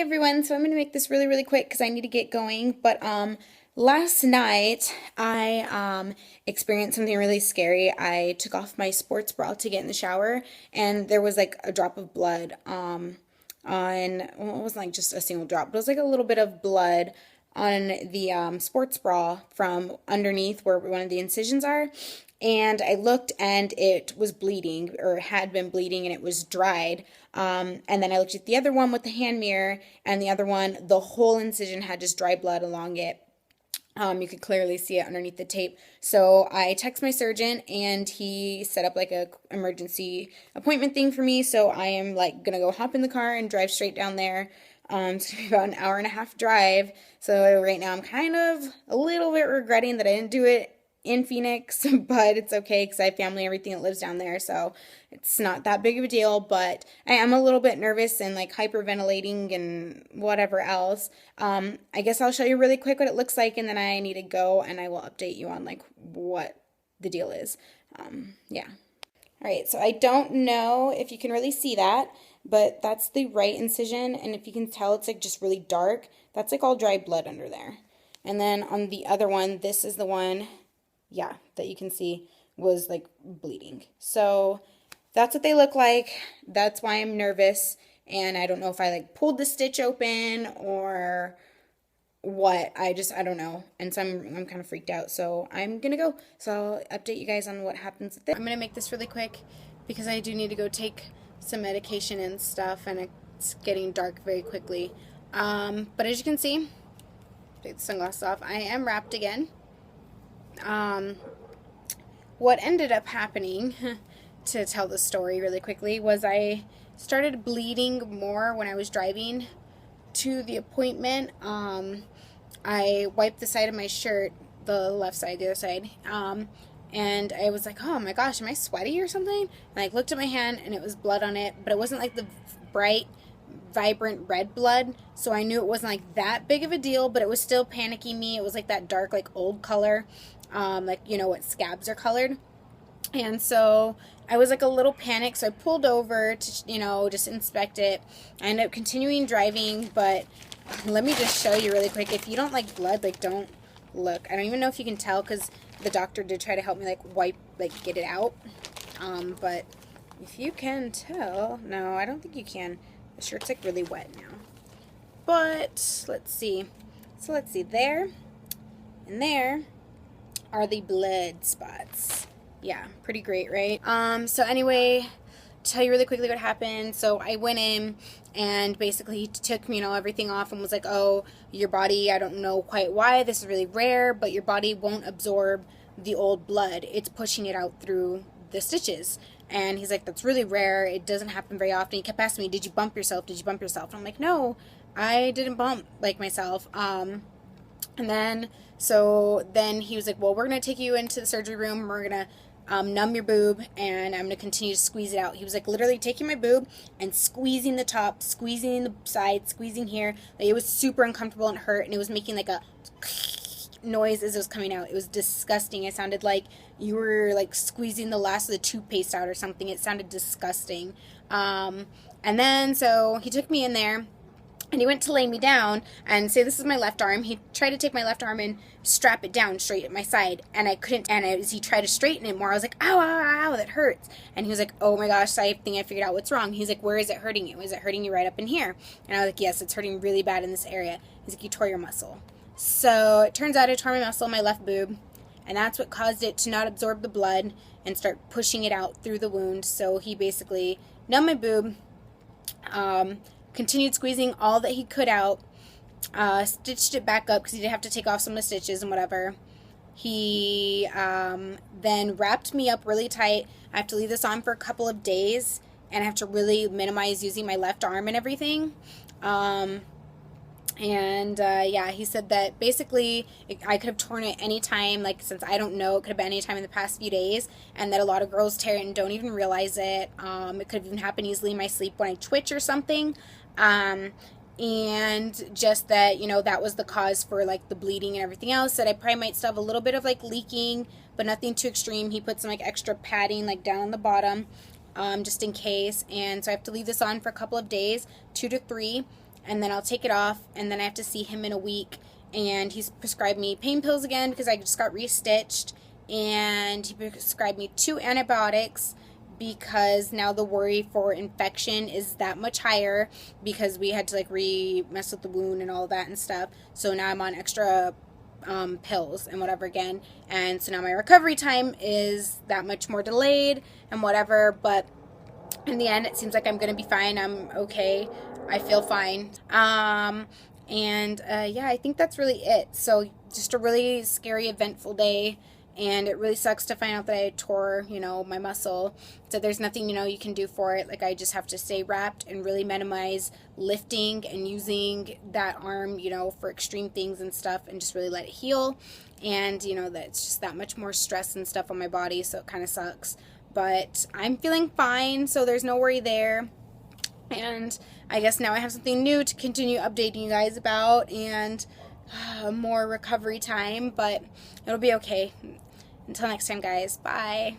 Hey everyone, so I'm going to make this really quick because I need to get going, but last night I experienced something really scary. I took off my sports bra to get in the shower and there was like a drop of blood on, well, it wasn't like just a single drop, but it was like a little bit of blood on the sports bra from underneath where one of the incisions are. And I looked and it was bleeding, or had been bleeding, and it was dried. And then I looked at the other one with the hand mirror, and the other one, the whole incision had just dry blood along it. You could clearly see it underneath the tape. So I text my surgeon and he set up like a emergency appointment thing for me. So I am like gonna go hop in the car and drive straight down there. It's gonna be about an hour and a half drive. So right now I'm kind of a little bit regretting that I didn't do it in Phoenix, but it's okay because I have family and everything that lives down there, so it's not that big of a deal. But I am a little bit nervous and like hyperventilating and whatever else. I guess I'll show you really quick what it looks like, and then I need to go and I will update you on like what the deal is. Yeah. All right, so I don't know if you can really see that, but that's the right incision, and if you can tell, it's like just really dark. That's like all dry blood under there. And then on the other one, this is the one, yeah, that you can see was like bleeding. So that's what they look like. That's why I'm nervous, and I don't know if I like pulled the stitch open or what. I don't know. And so I'm kind of freaked out. So I'm gonna go. So I'll update you guys on what happens with this. I'm gonna make this really quick because I do need to go take some medication and stuff, and it's getting dark very quickly. But as you can see, take the sunglasses off. I am wrapped again. What ended up happening, to tell the story really quickly, was I started bleeding more when I was driving to the appointment. I wiped the side of my shirt, the left side, the other side, and I was like, oh my gosh, am I sweaty or something? And I looked at my hand and it was blood on it, but it wasn't like the bright, vibrant red blood, so I knew it wasn't like that big of a deal, but it was still panicking me. It was like that dark, like old color, like, you know what scabs are colored. And so I was like a little panicked, so I pulled over to, you know, just inspect it. I ended up continuing driving, but let me just show you really quick. If you don't like blood, like, don't look. I don't even know if you can tell because the doctor did try to help me like wipe, like get it out. But if you can tell, no, I don't think you can. The shirt's like really wet now. But let's see. So let's see, there and there are the blood spots. Yeah, pretty great, right? So anyway, tell you really quickly what happened. So I went in and basically he took, you know, everything off and was like, oh, your body, I don't know quite why, this is really rare, but your body won't absorb the old blood. It's pushing it out through the stitches. And he's like, that's really rare. It doesn't happen very often. He kept asking me, did you bump yourself? Did you bump yourself? And I'm like, no, I didn't bump like myself. And then, so then he was like, well, we're going to take you into the surgery room. We're going to numb your boob, and I'm going to continue to squeeze it out. He was like literally taking my boob and squeezing the top, squeezing the side, squeezing here. Like, it was super uncomfortable and hurt, and it was making like a noise as it was coming out. It was disgusting. It sounded like you were like squeezing the last of the toothpaste out or something. It sounded disgusting. And then so he took me in there and he went to lay me down and say, this is my left arm. He tried to take my left arm and strap it down straight at my side, and I couldn't. And as he tried to straighten it more, I was like, ow, ow, ow, that hurts. And he was like, oh my gosh, I think I figured out what's wrong. He's like, where is it hurting you? Is it hurting you right up in here? And I was like, yes, it's hurting really bad in this area. He's like, you tore your muscle. So it turns out I tore my muscle in my left boob, and that's what caused it to not absorb the blood and start pushing it out through the wound. So he basically numbed my boob, continued squeezing all that he could out, stitched it back up because he did have to take off some of the stitches and whatever. He then wrapped me up really tight. I have to leave this on for a couple of days, and I have to really minimize using my left arm and everything. Yeah, he said that basically I could have torn it anytime, like, since I don't know, it could have been any time in the past few days, and that a lot of girls tear it and don't even realize it. It could have even happened easily in my sleep when I twitch or something. And just that, you know, that was the cause for like the bleeding and everything else. That I probably might still have a little bit of like leaking, but nothing too extreme. He put some like extra padding like down on the bottom, just in case. And so I have to leave this on for a couple of days, 2 to 3. and then I'll take it off, and then I have to see him in a week, and he's prescribed me pain pills again because I just got re-stitched, and he prescribed me 2 antibiotics because now the worry for infection is that much higher because we had to like mess with the wound and all that and stuff. So now I'm on extra pills and whatever again, and so now my recovery time is that much more delayed and whatever, but in the end it seems like I'm gonna be fine. I'm okay. I feel fine. Yeah, I think that's really it. So just a really scary, eventful day, and it really sucks to find out that I tore, my muscle. So there's nothing, you can do for it. Like, I just have to stay wrapped and really minimize lifting and using that arm, for extreme things and stuff, and just really let it heal. And, that it's just that much more stress and stuff on my body, so it kind of sucks. But I'm feeling fine, so there's no worry there. And I guess now I have something new to continue updating you guys about, and more recovery time, but it'll be okay. Until next time, guys. Bye.